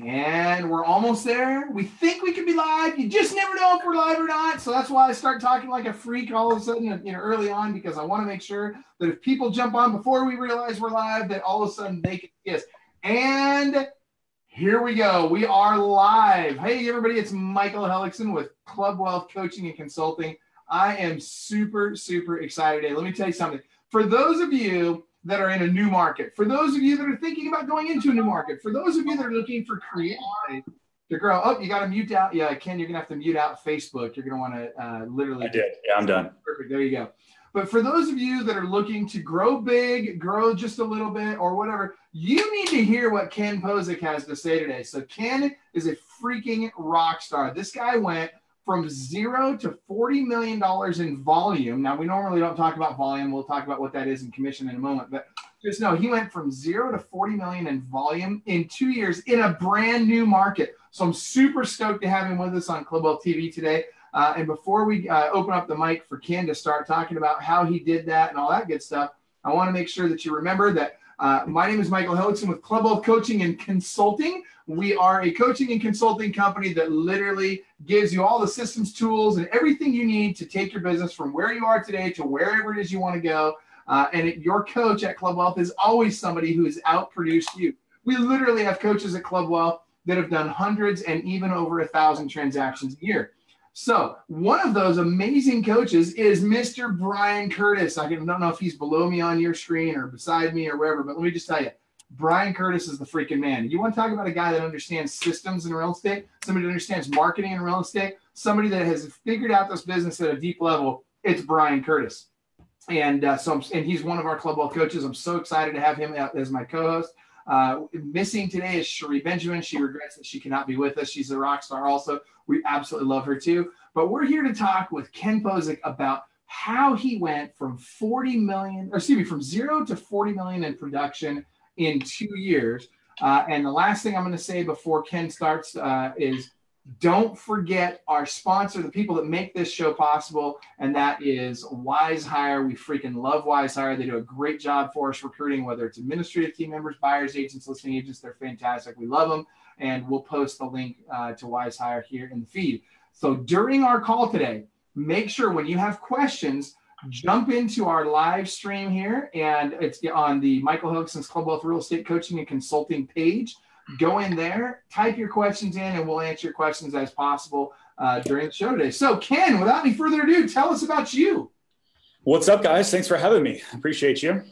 And we're almost there. We think we could be live. You just never know if we're live or not. So that's why I start talking like a freak all of a sudden, early on, because I want to make sure that if people jump on before we realize we're live, that all of a sudden they can see us. And here we go. We are live. Hey, everybody. It's Michael Hellickson with Club Wealth Coaching and Consulting. I am super, super excited today. Let me tell you something. For those of you that are in a new market, for those of you that are thinking about going into a new market, for those of you that are looking for creative to grow. Oh, you got to mute out. Yeah, Ken, you're going to have to mute out Facebook. You're going to want to literally. I did. Yeah, I'm done. Perfect. There you go. But for those of you that are looking to grow big, grow just a little bit or whatever, you need to hear what Ken Pozek has to say today. So Ken is a freaking rock star. This guy went from $0 to $40 million in volume. Now, we normally don't talk about volume. We'll talk about what that is in commission in a moment. But just know he went from $0 to $40 million in volume in 2 years in a brand new market. So I'm super stoked to have him with us on Club Wealth TV today. And before we open up the mic for Ken to start talking about how he did that and all that good stuff, I want to make sure that you remember that my name is Michael Hellickson with Club Wealth Coaching and Consulting. We are a coaching and consulting company that literally gives you all the systems, tools, and everything you need to take your business from where you are today to wherever it is you want to go. Your coach at Club Wealth is always somebody who has outproduced you. We literally have coaches at Club Wealth that have done hundreds and even over 1,000 transactions a year. So one of those amazing coaches is Mr. Brian Curtis. I don't know if he's below me on your screen or beside me or wherever, but let me just tell you, Brian Curtis is the freaking man. You want to talk about a guy that understands systems in real estate, somebody that understands marketing in real estate, somebody that has figured out this business at a deep level, it's Brian Curtis. And he's one of our Club Wealth coaches. I'm so excited to have him as my co-host. Missing today is Cherie Benjamin. She regrets that she cannot be with us. She's a rock star also. We absolutely love her too. But we're here to talk with Ken Pozek about how he went from from 0 to 40 million in production in 2 years. And the last thing I'm going to say before Ken starts is don't forget our sponsor, the people that make this show possible, and that is Wise Hire. We freaking love Wise Hire. They do a great job for us recruiting, whether it's administrative team members, buyers, agents, listing agents. They're fantastic. We love them, and we'll post the link to Wise Hire here in the feed. So during our call today, make sure when you have questions, jump into our live stream here, and it's on the Michael Hellickson's Club Wealth Real Estate Coaching and Consulting page. Go in there, type your questions in, and we'll answer your questions as possible during the show today. So, Ken, without any further ado, tell us about you. What's up, guys? Thanks for having me. Appreciate you.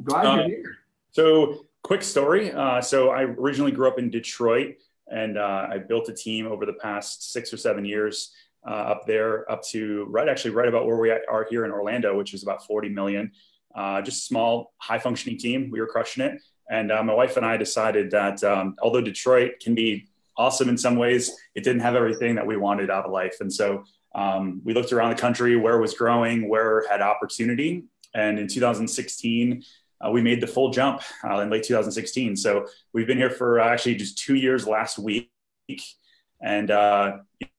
Glad you're here. So, quick story. So, I originally grew up in Detroit, and I built a team over the past 6 or 7 years up there, up to right about where we are here in Orlando, which is about 40 million. Just a small, high-functioning team. We were crushing it. And my wife and I decided that although Detroit can be awesome in some ways, it didn't have everything that we wanted out of life. And so we looked around the country, where it was growing, where had opportunity. And in 2016, we made the full jump in late 2016. So we've been here for actually just 2 years last week. And,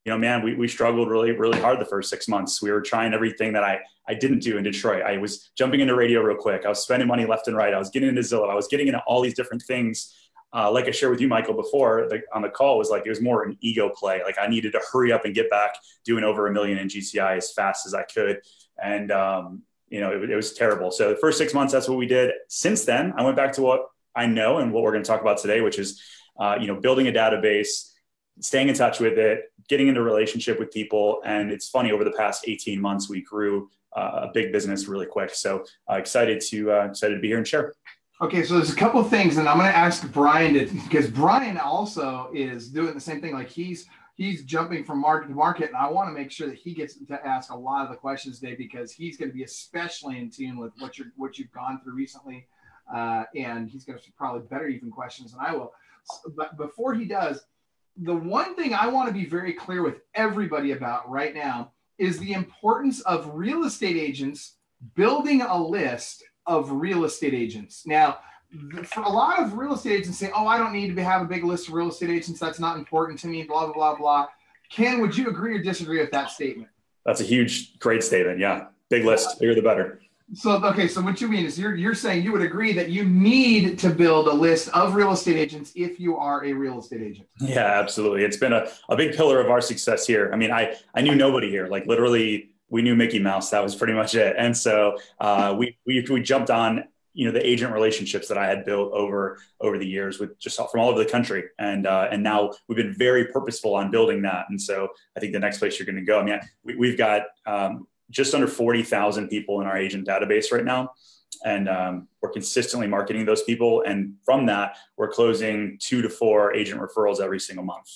man, we struggled really, really hard the first 6 months. We were trying everything that I didn't do in Detroit. I was jumping into radio real quick. I was spending money left and right. I was getting into Zillow. I was getting into all these different things. Like I shared with you, Michael, before on the call, was like, it was more an ego play. Like I needed to hurry up and get back doing over $1 million in GCI as fast as I could. And, it was terrible. So the first 6 months, that's what we did. Since then, I went back to what I know and what we're going to talk about today, which is, building a database, staying in touch with it, getting into relationship with people. And it's funny, over the past 18 months, we grew a big business really quick. So excited to be here and share. Okay, so there's a couple of things, and I'm going to ask Brian because Brian also is doing the same thing. Like he's jumping from market to market, and I want to make sure that he gets to ask a lot of the questions today because he's going to be especially in tune with what you've gone through recently, and he's going to probably better even questions than I will. But before he does, the one thing I want to be very clear with everybody about right now is the importance of real estate agents building a list of real estate agents. Now, for a lot of real estate agents say, oh, I don't need to have a big list of real estate agents. That's not important to me, blah, blah, blah, blah. Ken, would you agree or disagree with that statement? That's a great statement. Yeah. Big list, bigger the better. So, okay, so what you mean is you're saying you would agree that you need to build a list of real estate agents if you are a real estate agent. Yeah, absolutely. It's been a big pillar of our success here. I mean, I knew nobody here, like literally we knew Mickey Mouse. That was pretty much it. And so we jumped on, the agent relationships that I had built over the years with just from all over the country. And now we've been very purposeful on building that. And so I think the next place you're going to go, I mean, we've got just under 40,000 people in our agent database right now. And we're consistently marketing those people. And from that, we're closing 2 to 4 agent referrals every single month.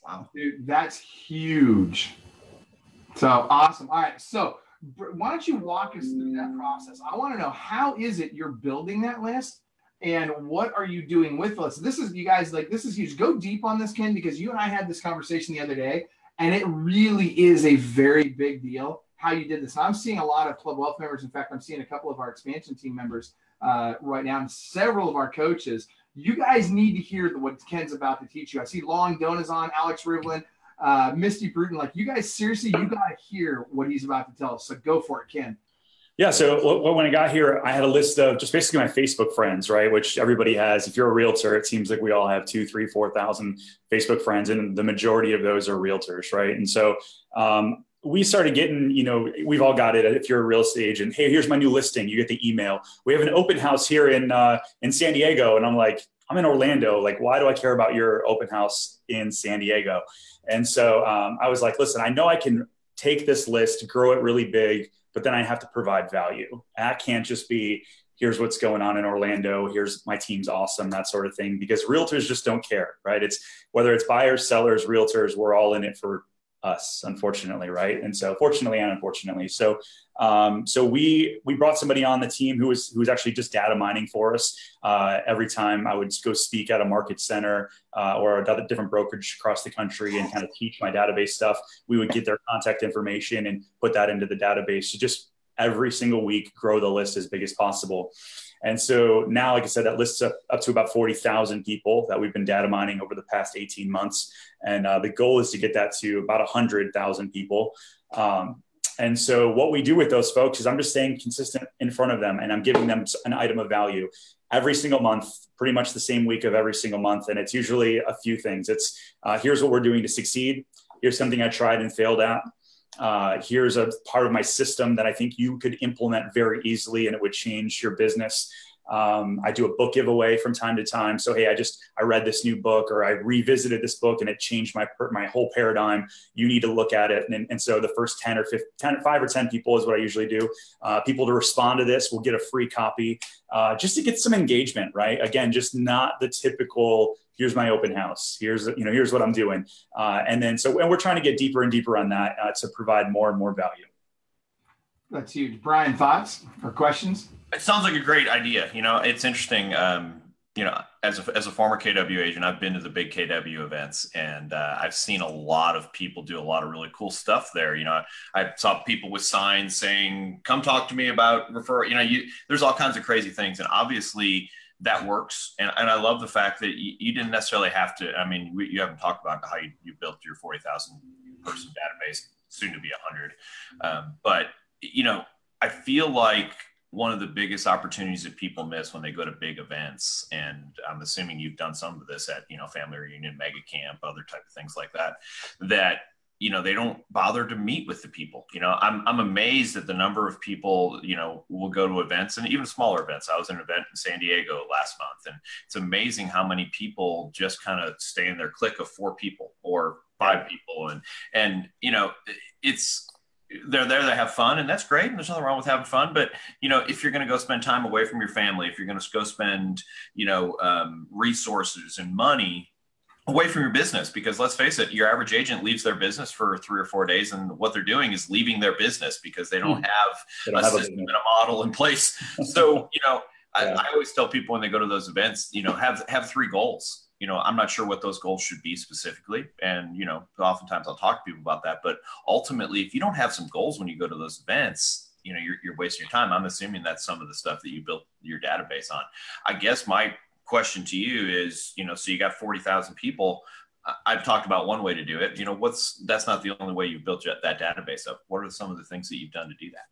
Wow, dude, that's huge. So awesome. All right. So why don't you walk us through that process? I want to know, how is it you're building that list and what are you doing with us? This is, you guys, like, this is huge. Go deep on this, Ken, because you and I had this conversation the other day and it really is a very big deal how you did this. And I'm seeing a lot of Club Wealth members. In fact, I'm seeing a couple of our expansion team members right now and several of our coaches. You guys need to hear what Ken's about to teach you. I see Long Dona's on, Alex Rivlin, Misty Bruton. Like, you guys, seriously, you got to hear what he's about to tell us. So go for it, Ken. Yeah. So when I got here, I had a list of just basically my Facebook friends, right? Which everybody has. If you're a realtor, it seems like we all have 2, 3, 4,000 Facebook friends, and the majority of those are realtors, right? And so we started getting, we've all got it. If you're a real estate agent, hey, here's my new listing. You get the email. We have an open house here in San Diego, and I'm like, I'm in Orlando. Like, why do I care about your open house in San Diego? And so I was like, listen, I know I can take this list, grow it really big, but then I have to provide value. That can't just be, here's what's going on in Orlando. Here's my team's awesome, that sort of thing, because realtors just don't care, right? It's whether it's buyers, sellers, realtors, we're all in it for us, unfortunately, right? And so fortunately and unfortunately. So we brought somebody on the team who was actually just data mining for us. Every time I would go speak at a market center or a different brokerage across the country and kind of teach my database stuff, we would get their contact information and put that into the database to just every single week grow the list as big as possible. And so now, like I said, that lists up to about 40,000 people that we've been data mining over the past 18 months. And the goal is to get that to about 100,000 people. And so what we do with those folks is I'm just staying consistent in front of them and I'm giving them an item of value every single month, pretty much the same week of every single month. And it's usually a few things. It's here's what we're doing to succeed. Here's something I tried and failed at. Here's a part of my system that I think you could implement very easily and it would change your business. I do a book giveaway from time to time. So, hey, I read this new book or I revisited this book and it changed my whole paradigm. You need to look at it. And so the first 5 or 10 people is what I usually do. People to respond to this will get a free copy just to get some engagement, right? Again, just not the typical, here's my open house. Here's what I'm doing. And we're trying to get deeper and deeper on that to provide more and more value. That's huge. Brian, thoughts or questions? It sounds like a great idea. It's interesting. As a former KW agent, I've been to the big KW events and I've seen a lot of people do a lot of really cool stuff there. I saw people with signs saying, come talk to me about referral. There's all kinds of crazy things. And obviously that works. And I love the fact that you didn't necessarily have to, you haven't talked about how you built your 40,000 person database, soon to be 100. But I feel like one of the biggest opportunities that people miss when they go to big events, and I'm assuming you've done some of this at, family reunion, mega camp, other type of things like that, they don't bother to meet with the people. I'm amazed at the number of people, will go to events and even smaller events. I was at an event in San Diego last month, and it's amazing how many people just kind of stay in their clique of 4 people or 5 people. And they're there to have fun, and that's great. And there's nothing wrong with having fun. But, if you're going to go spend time away from your family, if you're going to go spend, resources and money away from your business, because let's face it, your average agent leaves their business for 3 or 4 days. And what they're doing is leaving their business because they don't have a system and a model in place. So, I always tell people when they go to those events, have 3 goals. I'm not sure what those goals should be specifically. And, oftentimes I'll talk to people about that. But ultimately, if you don't have some goals when you go to those events, you're wasting your time. I'm assuming that's some of the stuff that you built your database on. I guess my question to you is, so you got 40,000 people. I've talked about one way to do it. That's not the only way you built that database up. What are some of the things that you've done to do that?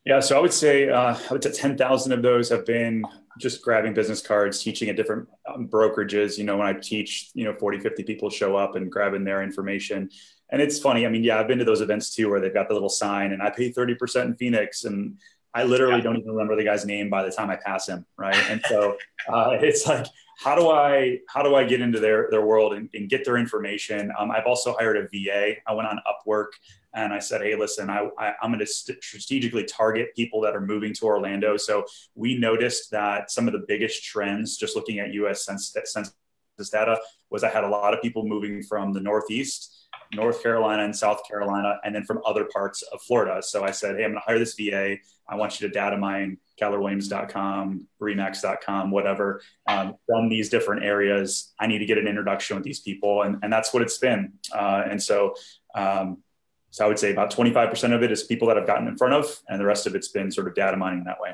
Yeah, so I would say 10,000 of those have been just grabbing business cards, teaching at different brokerages. When I teach, 40, 50 people show up and grabbing their information. And it's funny. I mean, yeah, I've been to those events too, where they've got the little sign and I pay 30% in Phoenix. And I literally don't even remember the guy's name by the time I pass him. Right. And so it's like, how do I get into their world and get their information? I've also hired a VA. I went on Upwork and I said, hey, listen, I'm going to strategically target people that are moving to Orlando. So we noticed that some of the biggest trends, just looking at US census data, was I had a lot of people moving from the Northeast, North Carolina and South Carolina, and then from other parts of Florida. So I said, hey, I'm going to hire this VA. I want you to data mine kellerwilliams.com, remax.com, whatever, from these different areas. I need to get an introduction with these people. And that's what it's been. So I would say about 25% of it is people that I've gotten in front of, and the rest of it's been sort of data mining that way.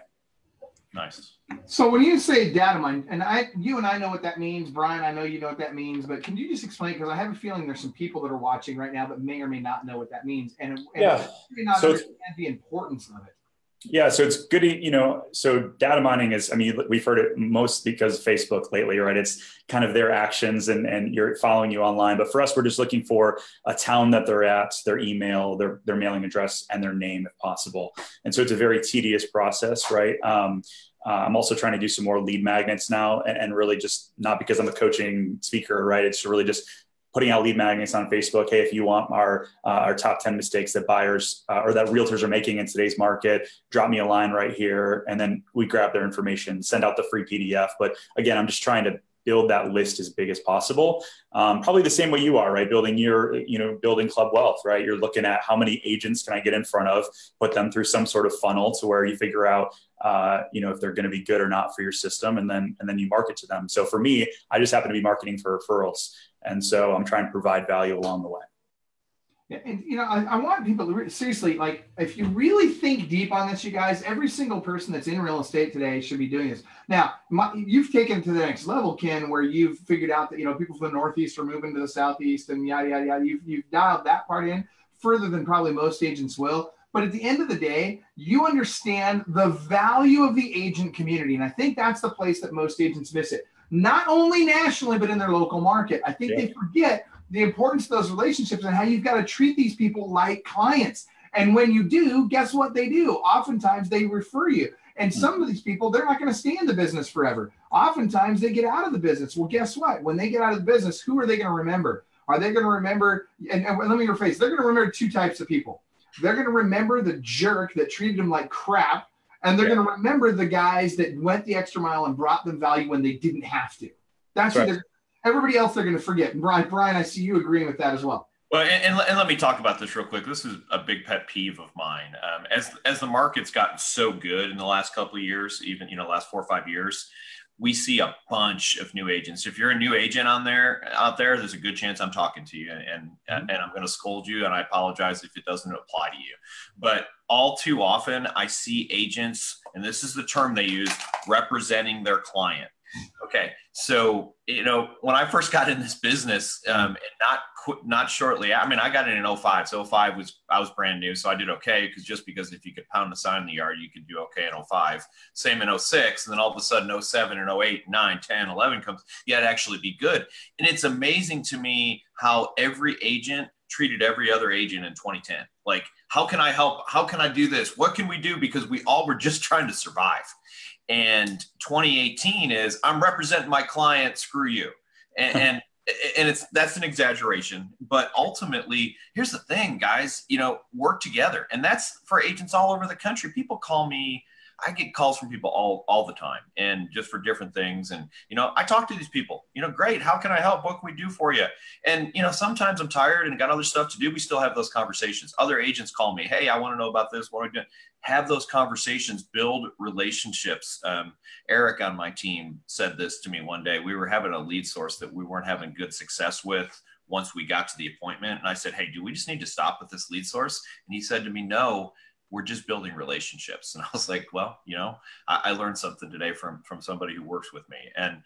Nice. So when you say data mine, and you and I know what that means, Brian, I know you know what that means, but can you just explain? Because I have a feeling there's some people that are watching right now that may or may not know what that means, and yeah, may not understand the importance of it. Yeah, so it's good, so data mining is, I mean, we've heard it most because of Facebook lately, right? It's kind of their actions and you're following you online. But for us, we're just looking for a town that they're at, their email, their mailing address, and their name if possible. And so it's a very tedious process, right? I'm also trying to do some more lead magnets now and really just not because I'm a coaching speaker, right? It's really just putting out lead magnets on Facebook. Hey, if you want our top 10 mistakes that buyers or that realtors are making in today's market, drop me a line right here. And then we grab their information, send out the free PDF. But again, I'm just trying to build that list as big as possible. Probably the same way you are, right? Building building club wealth, right? You're looking at how many agents can I get in front of, put them through some sort of funnel to where you figure out, if they're going to be good or not for your system. And then you market to them. So for me, I just happen to be marketing for referrals. And so I'm trying to provide value along the way. Yeah, and I want people to seriously, like, if you really think deep on this, you guys, every single person that's in real estate today should be doing this. Now, you've taken it to the next level, Ken, where you've figured out that people from the Northeast are moving to the Southeast, and yada yada yada. You've dialed that part in further than probably most agents will. But at the end of the day, you understand the value of the agent community, and I think that's the place that most agents miss it. Not only nationally, but in their local market. I think they forget the importance of those relationships and how you've got to treat these people like clients. And when you do, guess what they do? Oftentimes they refer you. And some of these people, they're not going to stay in the business forever. Oftentimes they get out of the business. Well, guess what? When they get out of the business, who are they going to remember? Are they going to remember, and let me rephrase, they're going to remember two types of people. They're going to remember the jerk that treated them like crap, and they're going to remember the guys that went the extra mile and brought them value when they didn't have to. That's right. Everybody else they're going to forget. And Brian, I see you agreeing with that as well. Well, and let me talk about this real quick. This is a big pet peeve of mine. As the market's gotten so good in the last couple of years, even last 4 or 5 years, we see a bunch of new agents. If you're a new agent out there, there's a good chance I'm talking to you, and I'm going to scold you, and I apologize if it doesn't apply to you. But all too often, I see agents, and this is the term they use, representing their client. Okay, so when I first got in this business, and not shortly, I mean, I got in 05. So 05 I was brand new, so I did okay because if you could pound the sign in the yard, you could do okay in 05. Same in 06, and then all of a sudden 07 and 08, 9, 10, 11 comes. You had to actually be good, and it's amazing to me how every agent treated every other agent in 2010. Like, how can I help? How can I do this? What can we do? Because we all were just trying to survive. And 2018 is I'm representing my client, screw you. And that's an exaggeration, but ultimately here's the thing, guys, work together. And that's for agents all over the country. People call me, I get calls from people all the time, and just for different things. And, I talk to these people, great. How can I help? What can we do for you? And, sometimes I'm tired and got other stuff to do. We still have those conversations. Other agents call me. Hey, I want to know about this. What are we doing? Have those conversations, build relationships. Eric on my team said this to me one day. We were having a lead source that we weren't having good success with once we got to the appointment. And I said, hey, do we just need to stop with this lead source? And he said to me, no, we're just building relationships. And I was like, well, I learned something today from somebody who works with me. And,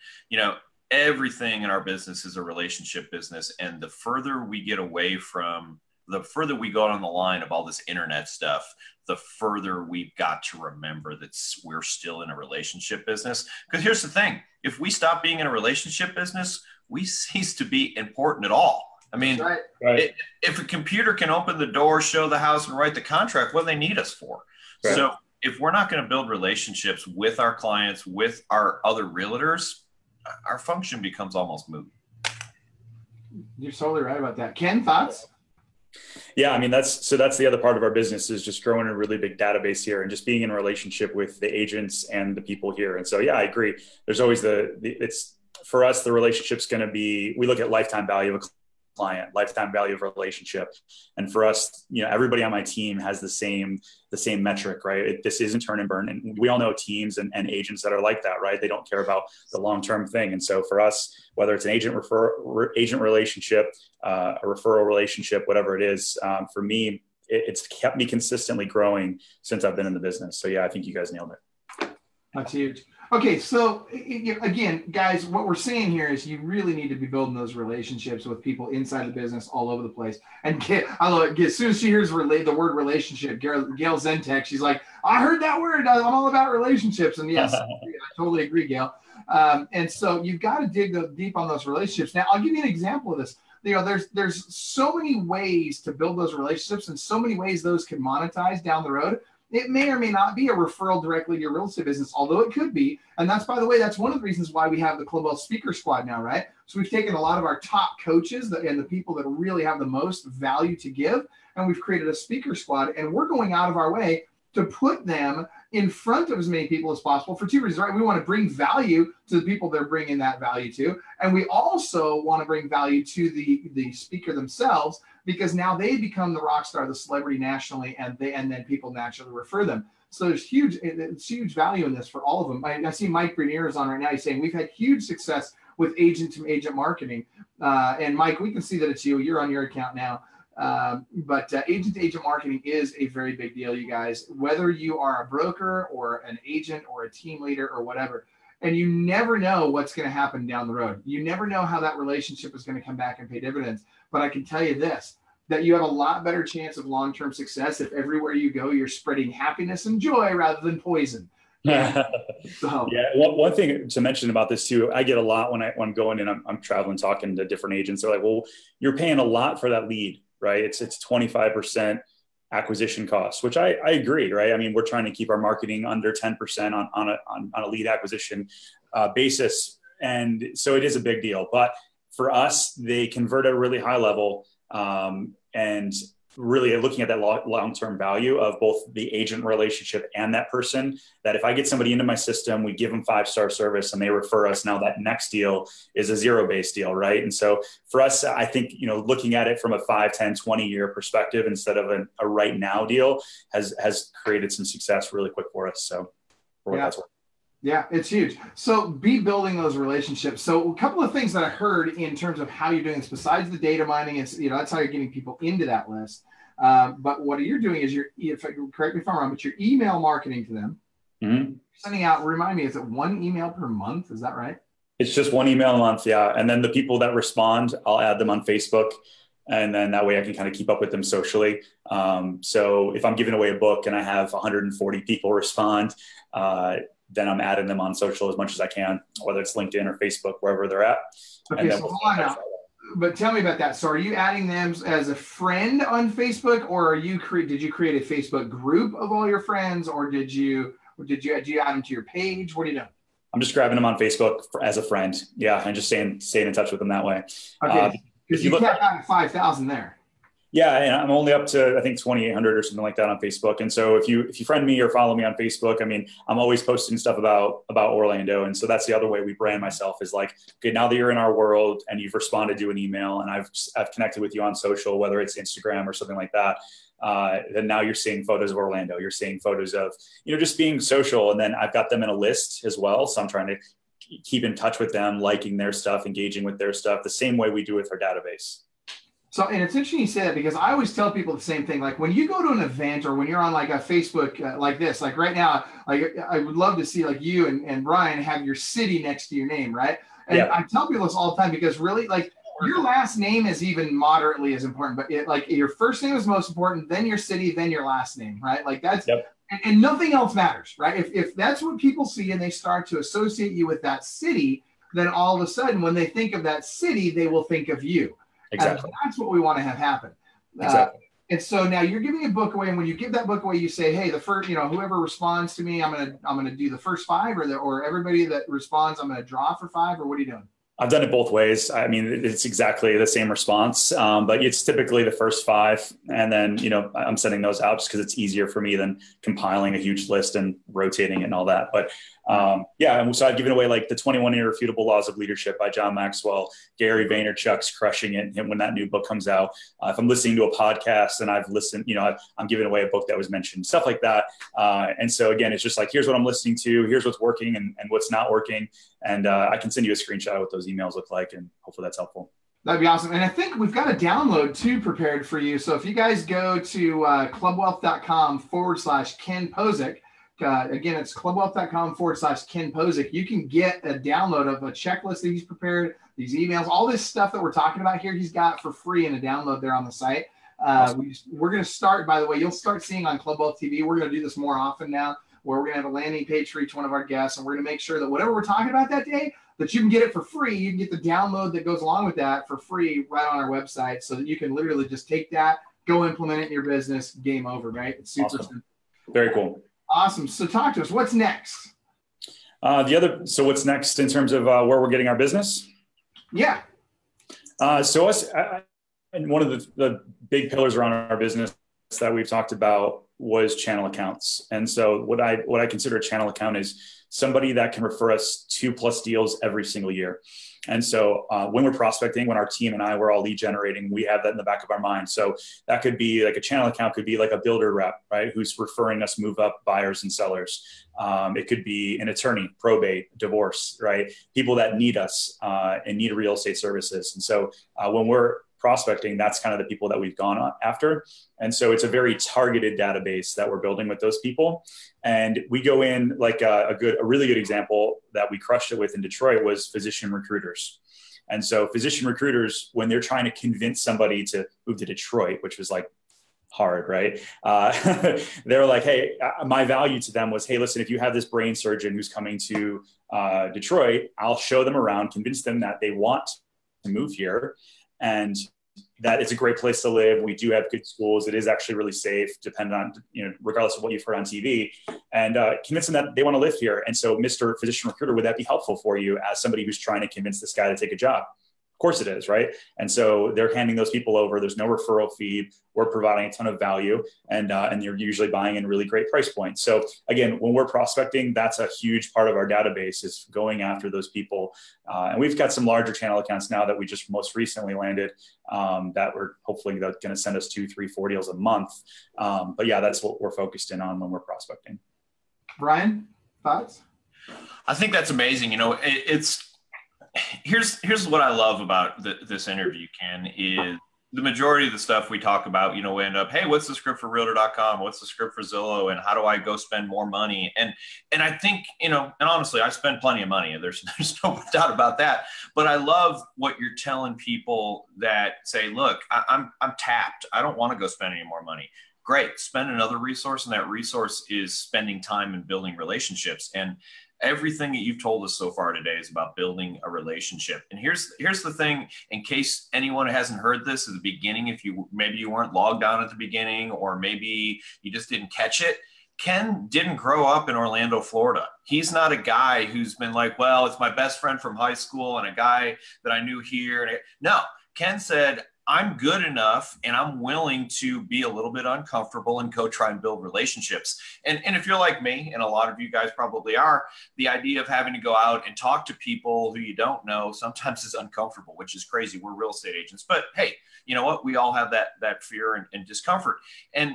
everything in our business is a relationship business. And the further we get away from the further we go on the line of all this internet stuff, the further we've got to remember that we're still in a relationship business. Because here's the thing, if we stop being in a relationship business, we cease to be important at all. I mean, if a computer can open the door, show the house, and write the contract, what do they need us for? Right. So if we're not going to build relationships with our clients, with our other realtors, our function becomes almost moot. You're totally right about that. Ken, thoughts? Yeah, I mean, that's the other part of our business is just growing a really big database here and just being in a relationship with the agents and the people here. And so, yeah, I agree. There's always it's for us, the relationship's going to be, we look at lifetime value of a client, lifetime value of a relationship. And for us, everybody on my team has the same metric, right? This isn't turn and burn. And we all know teams and agents that are like that, right? They don't care about the long-term thing. And so for us, whether it's an agent relationship, a referral relationship, whatever it is, for me, it's kept me consistently growing since I've been in the business. So yeah, I think you guys nailed it. That's huge. Okay, so again, guys, what we're saying here is you really need to be building those relationships with people inside the business all over the place. And I love it. As soon as she hears the word relationship, Gail Zentek, she's like, I heard that word. I'm all about relationships. And yes, I totally agree, Gail. And so you've got to dig deep on those relationships. Now, I'll give you an example of this. There's so many ways to build those relationships and so many ways those can monetize down the road. It may or may not be a referral directly to your real estate business, although it could be. And that's, by the way, that's one of the reasons why we have the Clubwell Speaker Squad now, right? So we've taken a lot of our top coaches and the people that really have the most value to give, and we've created a speaker squad, and we're going out of our way to put them in front of as many people as possible for two reasons, right? We want to bring value to the people they're bringing that value to, and we also want to bring value to the speaker themselves, because now they become the rock star, the celebrity nationally, and then people naturally refer them. So there's it's huge value in this for all of them. I see Mike Bernier is on right now. He's saying we've had huge success with agent-to-agent marketing. And Mike, we can see that it's you. You're on your account now. But agent-to-agent marketing is a very big deal, you guys. Whether you are a broker or an agent or a team leader or whatever, and you never know what's going to happen down the road. You never know how that relationship is going to come back and pay dividends. But I can tell you this, that you have a lot better chance of long-term success if everywhere you go, you're spreading happiness and joy rather than poison. Yeah. One thing to mention about this too, I get a lot when I'm going and I'm traveling, talking to different agents. They're like, well, you're paying a lot for that lead, right? It's 25% acquisition costs, which I agree, right? I mean, we're trying to keep our marketing under 10% on a lead acquisition basis. And so it is a big deal, but for us, they convert at a really high level, and really looking at that long-term value of both the agent relationship and that person, that if I get somebody into my system, we give them 5-star service and they refer us, now that next deal is a zero-based deal, right? And so for us, I think, looking at it from a 5, 10, 20-year perspective instead of a right now deal has created some success really quick for us. So for what that's worth. Yeah, it's huge. So be building those relationships. So a couple of things that I heard in terms of how you're doing this, besides the data mining, it's, that's how you're getting people into that list. But what you're doing is correct me if I'm wrong, but you're email marketing to them. Mm-hmm. Sending out, remind me, is it one email per month? Is that right? It's just one email a month. Yeah. And then the people that respond, I'll add them on Facebook. And then that way I can kind of keep up with them socially. So if I'm giving away a book and I have 140 people respond, then I'm adding them on social as much as I can, whether it's LinkedIn or Facebook, wherever they're at. Okay, so hold on now. But tell me about that. So are you adding them as a friend on Facebook, or did you create a Facebook group of all your friends, or did you add them to your page? What do you do? I'm just grabbing them on Facebook as a friend. Yeah, and just staying in touch with them that way. Okay, because you can't have 5,000 there. Yeah, and I'm only up to, I think, 2,800 or something like that on Facebook. And so if you friend me or follow me on Facebook, I mean, I'm always posting stuff about Orlando. And so that's the other way we brand myself, is like, okay, now that you're in our world and you've responded to an email and I've connected with you on social, whether it's Instagram or something like that, then now you're seeing photos of Orlando. You're seeing photos of, just being social. And then I've got them in a list as well. So I'm trying to keep in touch with them, liking their stuff, engaging with their stuff, the same way we do with our database. So, and it's interesting you say that, because I always tell people the same thing. Like when you go to an event or when you're on like a Facebook like this, like right now, like I would love to see like you and Brian have your city next to your name, right? And yeah. I tell people this all the time, because really, like, your last name is even moderately as important, but like your first name is most important, then your city, then your last name, right? Like that's, Yep. and nothing else matters, right? If that's what people see and they start to associate you with that city, then all of a sudden when they think of that city, they will think of you. Exactly. And that's what we want to have happen. Exactly. And so now you're giving a book away, and when you give that book away, you say, "Hey, the first, whoever responds to me, I'm gonna do the first 5, or everybody that responds, I'm gonna draw for 5, or what are you doing?" I've done it both ways. I mean, it's exactly the same response, but it's typically the first 5. And then, I'm sending those out just because it's easier for me than compiling a huge list and rotating it and all that. But and so I've given away like the 21 Irrefutable Laws of Leadership by John Maxwell. Gary Vaynerchuk's crushing it when that new book comes out. If I'm listening to a podcast and I've listened, I'm giving away a book that was mentioned, stuff like that. And so again, it's just like, here's what I'm listening to, here's what's working and what's not working. And I can send you a screenshot of what those emails look like, and hopefully that's helpful. That'd be awesome. And I think we've got a download too prepared for you. So if you guys go to clubwealth.com/Ken Pozek, again, it's clubwealth.com/Ken Pozek, you can get a download of a checklist that he's prepared, these emails, all this stuff that we're talking about here, he's got for free in a download there on the site. Awesome. We're going to start, by the way, you'll start seeing on Club Wealth TV, we're going to do this more often now, where we're going to have a landing page for each one of our guests, and we're going to make sure that whatever we're talking about that day, that you can get it for free. You can get the download that goes along with that for free right on our website, so that you can literally just take that, go implement it in your business, game over, right? It's super simple. Very cool. Awesome. So talk to us. What's next? So what's next in terms of where we're getting our business? Yeah. And one of the big pillars around our business that we've talked about was channel accounts. And so what I consider a channel account is somebody that can refer us 2+ deals every single year. And so when we're prospecting, when our team and I, we're all lead generating, we have that in the back of our mind. So that could be like a channel account, could be like a builder rep, right? Who's referring us move up buyers and sellers. It could be an attorney, probate, divorce, right? People that need us and need real estate services. And so when we're prospecting, that's kind of the people that we've gone after. And so it's a very targeted database that we're building with those people. And we go in like a really good example that we crushed it with in Detroit was physician recruiters. And so physician recruiters, when they're trying to convince somebody to move to Detroit, which was like hard, right? They're like, hey, my value to them was, hey, listen, if you have this brain surgeon who's coming to Detroit, I'll show them around, convince them that they want to move here, and that it's a great place to live. We do have good schools. It is actually really safe, depending on, regardless of what you've heard on TV, and convince them that they want to live here. And so, Mr. Physician Recruiter, would that be helpful for you as somebody who's trying to convince this guy to take a job? Of course it is, right? And so they're handing those people over. There's no referral fee. We're providing a ton of value, and you're usually buying in really great price points. So again, when we're prospecting, that's a huge part of our database is going after those people. And we've got some larger channel accounts now that we just most recently landed that we're hopefully going to send us 2, 3, 4 deals a month. But yeah, that's what we're focused in on when we're prospecting. Brian, thoughts? I think that's amazing. Here's what I love about this interview, Ken, is the majority of the stuff we talk about, we end up, hey, what's the script for Realtor.com? What's the script for Zillow? And how do I go spend more money? And I think, and honestly, I spend plenty of money. There's no doubt about that. But I love what you're telling people that say, look, I'm tapped. I don't want to go spend any more money. Great. Spend another resource. And that resource is spending time and building relationships. And everything that you've told us so far today is about building a relationship. And here's the thing, in case anyone hasn't heard this at the beginning, if maybe you weren't logged on at the beginning, or maybe you just didn't catch it. Ken didn't grow up in Orlando, Florida. He's not a guy who's been like, well, it's my best friend from high school and a guy that I knew here. No, Ken said, I'm good enough and I'm willing to be a little bit uncomfortable and go try and build relationships. And if you're like me, and a lot of you guys probably are, the idea of having to go out and talk to people who you don't know sometimes is uncomfortable, which is crazy. We're real estate agents, but hey, you know what? We all have that fear and discomfort. And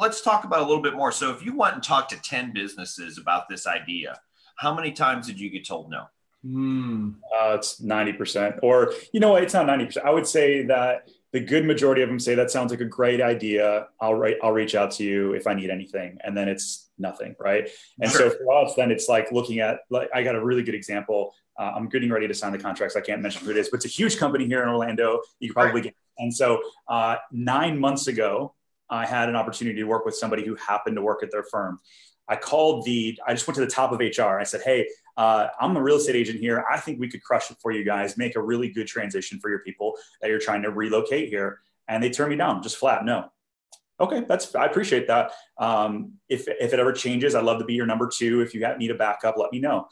let's talk about a little bit more. So if you went and talked to 10 businesses about this idea, how many times did you get told no? It's 90%, or it's not 90%. I would say that the good majority of them say that sounds like a great idea. I'll reach out to you if I need anything, and then it's nothing, right? And Sure. So for us, then it's like looking at, like, I got a really good example. I'm getting ready to sign the contracts. I can't mention who it is, but it's a huge company here in Orlando. You could probably get. And so 9 months ago, I had an opportunity to work with somebody who happened to work at their firm. I just went to the top of HR. I said, hey, I'm a real estate agent here. I think we could crush it for you guys, make a really good transition for your people that you're trying to relocate here. And they turned me down, just flat no. Okay, I appreciate that. If it ever changes, I'd love to be your number two. If you need a backup, let me know.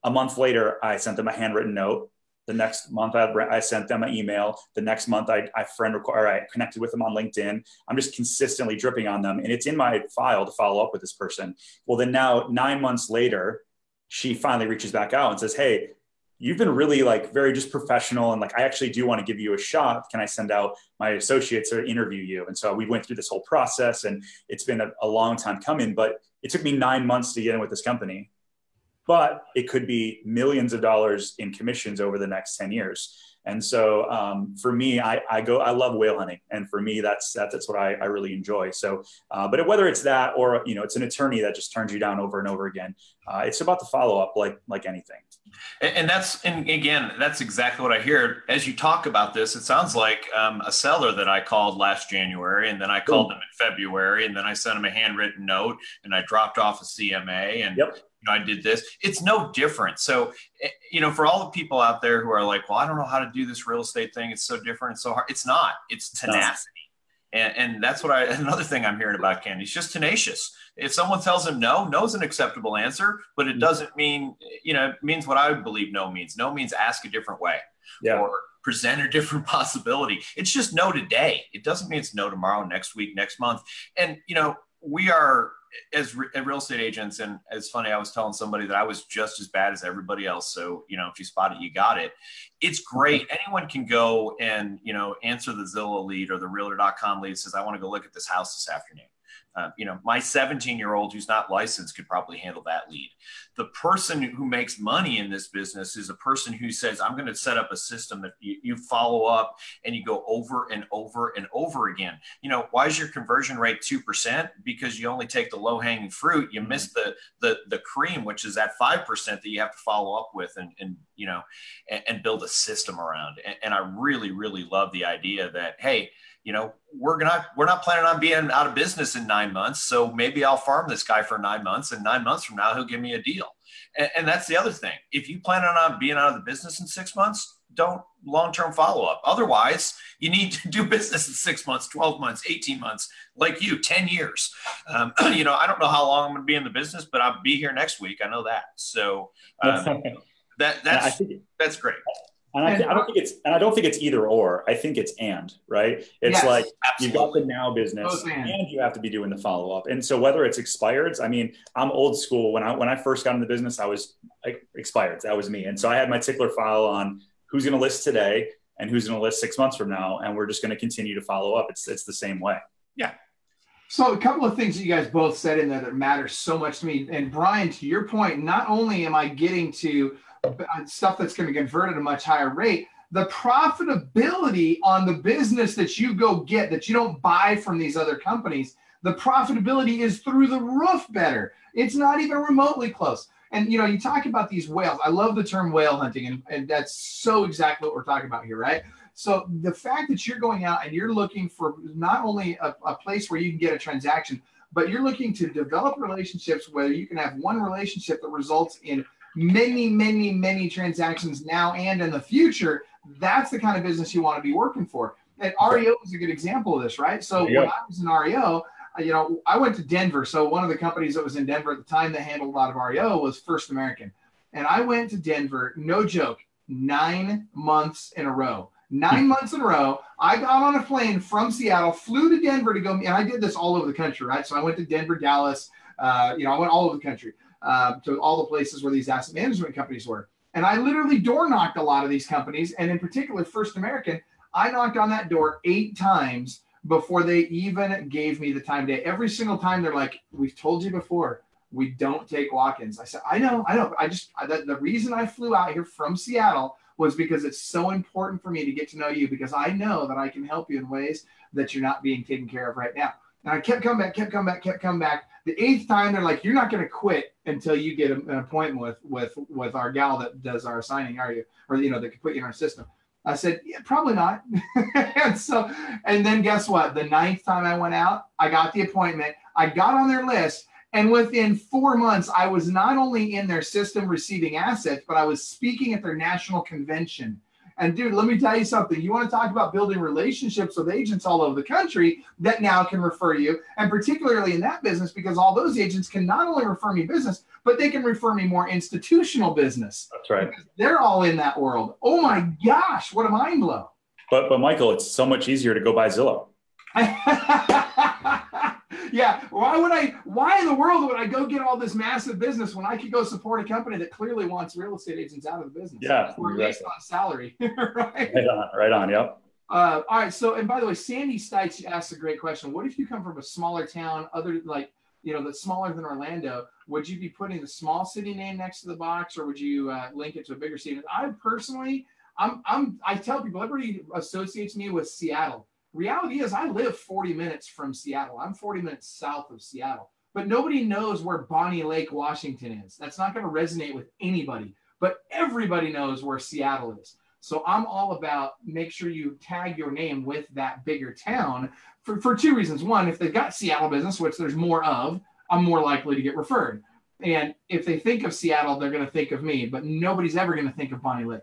A month later, I sent them a handwritten note. The next month, I sent them an email. The next month, I connected with them on LinkedIn. I'm just consistently dripping on them. And it's in my file to follow up with this person. Well, then now 9 months later, she finally reaches back out and says, hey, you've been really very just professional. And I actually do want to give you a shot. Can I send out my associates to interview you? And so we went through this whole process, and it's been a long time coming, but it took me 9 months to get in with this company. But it could be millions of dollars in commissions over the next 10 years. And so for me, I love whale hunting. And for me, that's what I really enjoy. So, but whether it's that or, it's an attorney that just turns you down over and over again, it's about the follow-up like anything. And again, that's exactly what I hear. As you talk about this, it sounds like a seller that I called last January, and then I called them in February, and then I sent them a handwritten note, and I dropped off a CMA, and I did this. It's no different. So, for all the people out there who are like, well, I don't know how to do this real estate thing. It's so different. It's so hard. It's not. It's tenacity. And that's what another thing I'm hearing about Ken. He's just tenacious. If someone tells him no, no's an acceptable answer, but it doesn't mean, it means what I believe no means. No means ask a different way or present a different possibility. It's just no today. It doesn't mean it's no tomorrow, next week, next month. And, we are, as real estate agents, and it's funny, I was telling somebody that I was just as bad as everybody else. So, if you spot it, you got it. It's great. Anyone can go and, answer the Zillow lead or the realtor.com lead, says, I want to go look at this house this afternoon. My 17-year-old who's not licensed could probably handle that lead. The person who makes money in this business is a person who says, I'm going to set up a system that you follow up and you go over and over and over again. Why is your conversion rate 2%? Because you only take the low hanging fruit. You miss the cream, which is that 5% that you have to follow up with and build a system around. And I really, really love the idea that, hey, we're not planning on being out of business in 9 months. So maybe I'll farm this guy for 9 months, and 9 months from now, he'll give me a deal. And that's the other thing. If you plan on being out of the business in 6 months, don't long-term follow-up. Otherwise, you need to do business in 6 months, 12 months, 18 months, like 10 years. I don't know how long I'm going to be in the business, but I'll be here next week. I know that. So that's great. And I don't think it's either or. I think it's and, right? It's you've got the now business and you have to be doing the follow up. And so whether it's expireds, I'm old school. When I first got in the business, I was like expireds. That was me. And so I had my tickler file on who's going to list today and who's going to list 6 months from now. And we're just going to continue to follow up. It's the same way. Yeah. So a couple of things that you guys both said in there that matter so much to me. And Brian, to your point, not only am I getting to stuff that's going to convert at a much higher rate, the profitability on the business that you go get, that you don't buy from these other companies, the profitability is through the roof better. It's not even remotely close. And, you talk about these whales. I love the term whale hunting, and that's so exactly what we're talking about here, right? So the fact that you're going out and you're looking for not only a place where you can get a transaction, but you're looking to develop relationships where you can have one relationship that results in many, many, many transactions now and in the future. That's the kind of business you want to be working for. And REO is a good example of this, right? So when I was in REO, I went to Denver. So one of the companies that was in Denver at the time that handled a lot of REO was First American. And I went to Denver, no joke, 9 months in a row. 9 months in a row. I got on a plane from Seattle, flew to Denver to go, and I did this all over the country, right? So I went to Denver, Dallas, I went all over the country. To all the places where these asset management companies were. And I literally door knocked a lot of these companies. And in particular, First American, I knocked on that door 8 times before they even gave me the time of day. Every single time they're like, we've told you before, we don't take walk-ins. I said, I know. The reason I flew out here from Seattle was because it's so important for me to get to know you, because I know that I can help you in ways that you're not being taken care of right now. And I kept coming back. The 8th time, they're like, you're not going to quit until you get an appointment with our gal that does our signing, are you? Or, you know, that can put you in our system. I said, yeah, probably not. and then guess what? The 9th time I went out, I got the appointment. I got on their list. And within 4 months, I was not only in their system receiving assets, but I was speaking at their national convention. And dude, let me tell you something. You want to talk about building relationships with agents all over the country that now can refer you, and particularly in that business, because all those agents can not only refer me business, but they can refer me more institutional business. That's right. They're all in that world. Oh my gosh, what a mind blow. But Michael, it's so much easier to go buy Zillow. Yeah, why in the world would I go get all this massive business when I could go support a company that clearly wants real estate agents out of the business? Yeah, or based on salary, right? Right on, yep. All right, so, and by the way, Sandy Stites asked a great question. What if you come from a smaller town, that's smaller than Orlando? Would you be putting the small city name next to the box, or would you link it to a bigger city? I personally, I tell people, everybody associates me with Seattle. Reality is I live 40 minutes from Seattle. I'm 40 minutes south of Seattle, but nobody knows where Bonnie Lake, Washington is. That's not going to resonate with anybody, but everybody knows where Seattle is. So I'm all about make sure you tag your name with that bigger town for 2 reasons. One, if they've got Seattle business, which there's more of, I'm more likely to get referred. And if they think of Seattle, they're going to think of me, but nobody's ever going to think of Bonnie Lake.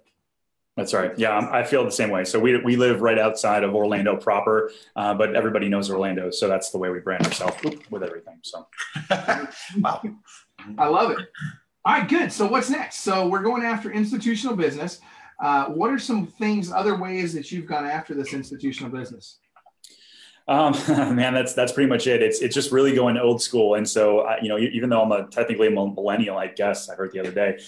That's right. Yeah, I feel the same way. So we live right outside of Orlando proper, but everybody knows Orlando. So that's the way we brand ourselves with everything. So, wow. I love it. All right, good. So what's next? So we're going after institutional business. What are some things, other ways that you've gone after this institutional business? Man, that's pretty much it. It's just really going old school. And so, even though I'm technically a millennial, I guess I heard the other day,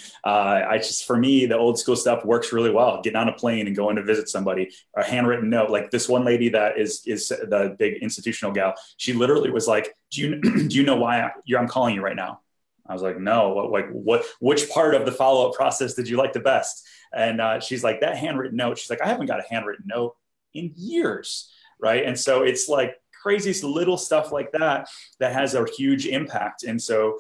for me, the old school stuff works really well. Getting on a plane and going to visit somebody, a handwritten note. Like this one lady that is the big institutional gal. She literally was like, do you know why I'm calling you right now? I was like, no, which part of the follow-up process did you like the best? And she's like, that handwritten note. She's like, I haven't got a handwritten note in years. Right. And so it's like crazy little stuff like that has a huge impact. And so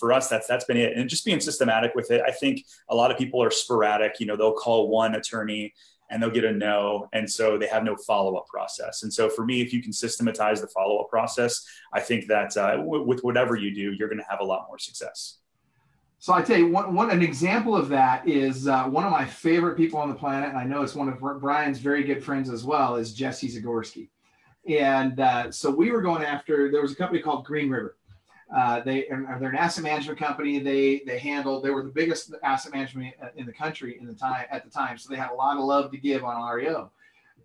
for us, that's been it. And just being systematic with it. I think a lot of people are sporadic. They'll call one attorney and they'll get a no. And so they have no follow-up process. And so for me, if you can systematize the follow-up process, I think that with whatever you do, you're going to have a lot more success. So I tell you, an example of that is one of my favorite people on the planet, and I know it's one of Brian's very good friends as well, is Jesse Zagorski. And so we were going after, there was a company called Green River. They're an asset management company. They were the biggest asset management in the country at the time. So they had a lot of love to give on REO.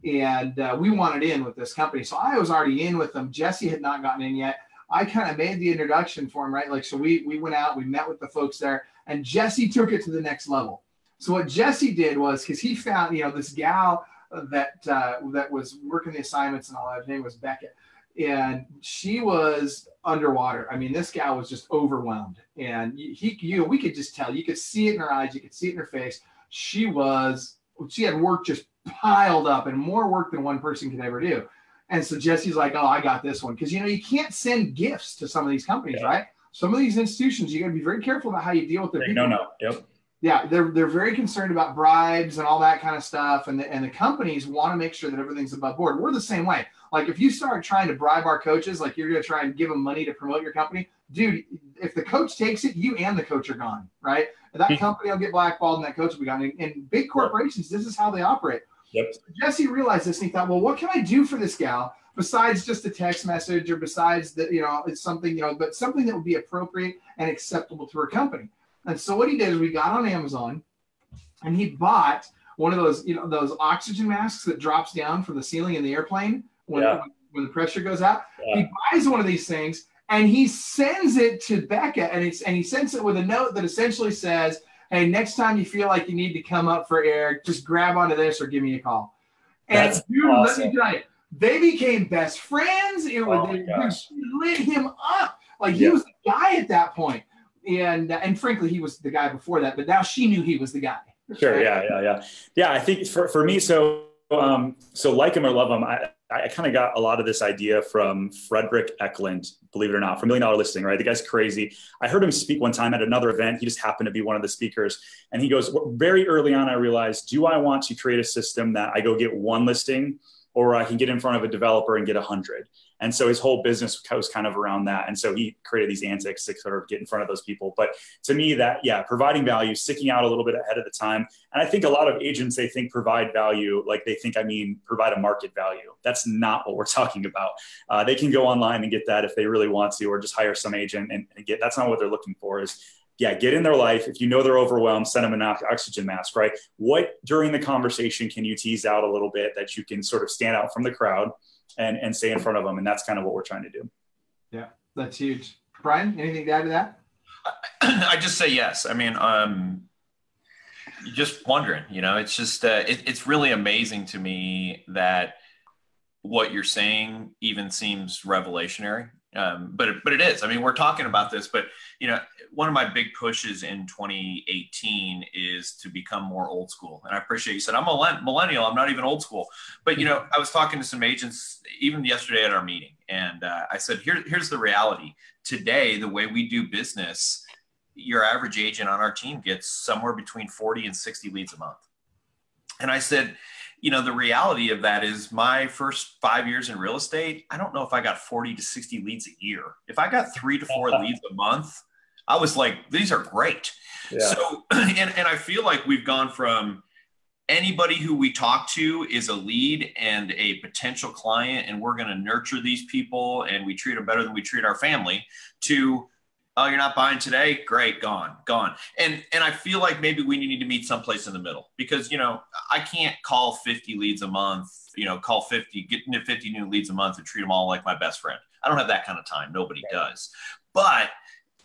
And we wanted in with this company. So I was already in with them. Jesse had not gotten in yet. I kind of made the introduction for him, right? Like, so we went out, we met with the folks there, and Jesse took it to the next level. So what Jesse did was, because he found, this gal that was working the assignments and all that, her name was Beckett, and she was underwater. I mean, this gal was just overwhelmed, and we could just tell. You could see it in her eyes, you could see it in her face. She had work just piled up, and more work than one person could ever do. And so Jesse's like, oh, I got this one. Because, you can't send gifts to some of these companies, right? Some of these institutions, you got to be very careful about how you deal with their people. No. Yep. Yeah, they're very concerned about bribes and all that kind of stuff. And the companies want to make sure that everything's above board. We're the same way. Like if you start trying to bribe our coaches, like you're going to try and give them money to promote your company, dude, if the coach takes it, you and the coach are gone, right? And that company will get blackballed and that coach will be gone. And big corporations, this is how they operate. Yep. So Jesse realized this and he thought, well, what can I do for this gal besides just a text message or besides that, it's something, but something that would be appropriate and acceptable to her company. And so what he did is we got on Amazon and he bought one of those, those oxygen masks that drops down from the ceiling in the airplane when the pressure goes out. Yeah. He buys one of these things and he sends it to Becca and he sends it with a note that essentially says, hey, next time you feel like you need to come up for air, just grab onto this or give me a call. And dude, awesome. Let me tell you, they became best friends. It lit him up. Like he was the guy at that point. And frankly, he was the guy before that, but now she knew he was the guy. Sure. Yeah. I think for me, so like him or love him, I kind of got a lot of this idea from Frederick Eklund, believe it or not, for $1 Million Listing, right? The guy's crazy. I heard him speak one time at another event. He just happened to be one of the speakers. And he goes, very early on, I realized, do I want to create a system that I go get one listing, or I can get in front of a developer and get 100? And so his whole business was kind of around that. And so he created these antics to sort of get in front of those people. But to me, that, yeah, providing value, sticking out a little bit ahead of the time. And I think a lot of agents, they think provide value, like they think, I mean, provide a market value. That's not what we're talking about. They can go online and get that if they really want to, or just hire some agent and get, that's not what they're looking for. Is, yeah, get in their life. If you know they're overwhelmed, send them an oxygen mask, right? What during the conversation can you tease out a little bit that you can sort of stand out from the crowd and stay in front of them? And that's kind of what we're trying to do. Yeah, that's huge. Brian, anything to add to that? I just say yes. I mean, just wondering, it's just, it's really amazing to me that what you're saying even seems revelationary. But it is. I mean, we're talking about this, but one of my big pushes in 2018 is to become more old school. And I appreciate you said I'm a millennial. I'm not even old school. But I was talking to some agents even yesterday at our meeting, and I said, here's the reality. Today, the way we do business, your average agent on our team gets somewhere between 40 and 60 leads a month. And I said, the reality of that is my first 5 years in real estate, I don't know if I got 40 to 60 leads a year. If I got 3 to 4 leads a month, I was like, these are great. Yeah. So, and I feel like we've gone from anybody who we talk to is a lead and a potential client, and we're going to nurture these people and we treat them better than we treat our family, to, oh, you're not buying today? Great, gone. And I feel like maybe we need to meet someplace in the middle, because, I can't call 50 leads a month, get into 50 new leads a month and treat them all like my best friend. I don't have that kind of time. Nobody does. But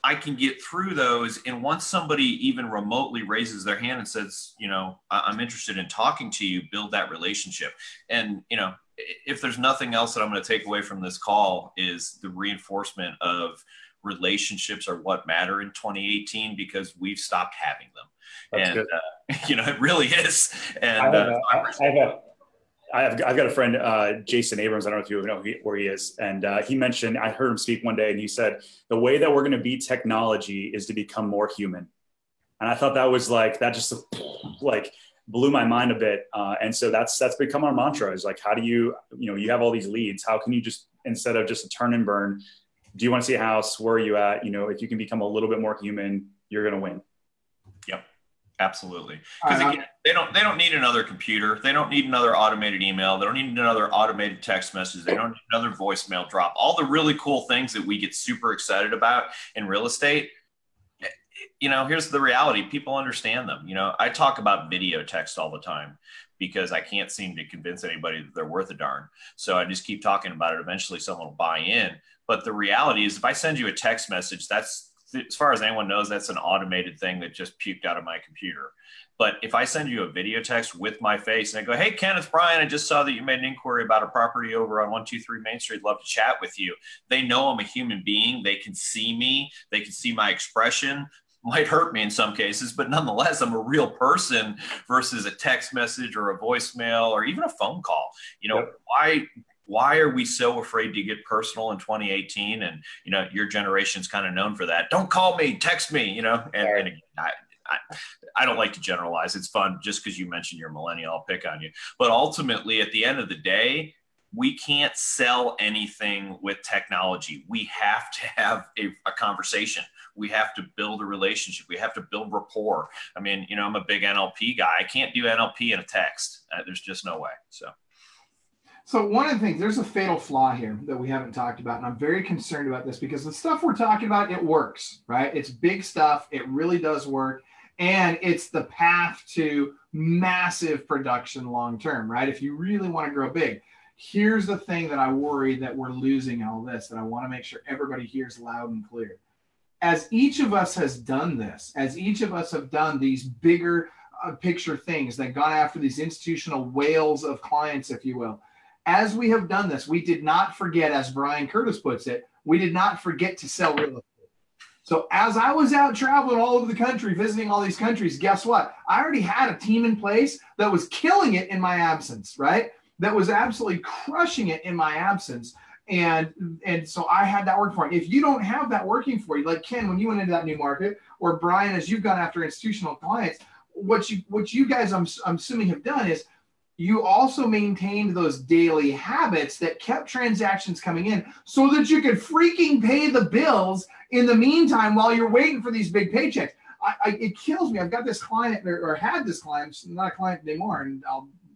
I can get through those. And once somebody even remotely raises their hand and says, I'm interested in talking to you, build that relationship. And, if there's nothing else that I'm going to take away from this call, is the reinforcement of relationships are what matter in 2018, because we've stopped having them. That's and it really is. And I've got a friend, Jason Abrams. I don't know if you know where he is. And he mentioned, I heard him speak one day, and he said, the way that we're going to beat technology is to become more human. And I thought that was like, that just like blew my mind a bit. And so that's become our mantra, is like, how do you have all these leads. How can you just, instead of just a turn and burn, do you want to see a house? Where are you at? If you can become a little bit more human, you're going to win. Yep. Absolutely. Because again, they don't need another computer. They don't need another automated email. They don't need another automated text message. They don't need another voicemail drop. All the really cool things that we get super excited about in real estate. Here's the reality. People understand them. I talk about video text all the time because I can't seem to convince anybody that they're worth a darn. So I just keep talking about it. Eventually someone will buy in. But the reality is, if I send you a text message, that's, as far as anyone knows, that's an automated thing that just puked out of my computer. But if I send you a video text with my face and I go, hey, Ken, it's Brian. I just saw that you made an inquiry about a property over on 123 Main Street. Love to chat with you. They know I'm a human being. They can see me. They can see my expression. Might hurt me in some cases, but nonetheless, I'm a real person versus a text message or a voicemail or even a phone call. Yep. Why are we so afraid to get personal in 2018? And, your generation's kind of known for that. Don't call me, text me, and again, I don't like to generalize. It's fun just because you mentioned you're a millennial, I'll pick on you. But ultimately, at the end of the day, we can't sell anything with technology. We have to have a conversation. We have to build a relationship. We have to build rapport. I mean, I'm a big NLP guy. I can't do NLP in a text. There's just no way. So one of the things, there's a fatal flaw here that we haven't talked about, and I'm very concerned about this because the stuff we're talking about, it works, right? It's big stuff. It really does work. And it's the path to massive production long-term, right? If you really want to grow big. Here's the thing that I worry that we're losing all this, and I want to make sure everybody hears loud and clear. As each of us has done this, as each of us have done these bigger picture things that gone after these institutional whales of clients, if you will, as we have done this, we did not forget, as Brian Curtis puts it, we did not forget to sell real estate. So as I was out traveling all over the country, visiting all these countries, guess what? I already had a team in place that was killing it in my absence, right? that was absolutely crushing it in my absence. And so I had that work for him. If you don't have that working for you, like Ken, when you went into that new market, or Brian, as you've gone after institutional clients, what you guys, I'm assuming, have done is you also maintained those daily habits that kept transactions coming in so that you could freaking pay the bills in the meantime while you're waiting for these big paychecks. It kills me. I've got this client, or had this client, not a client anymore, and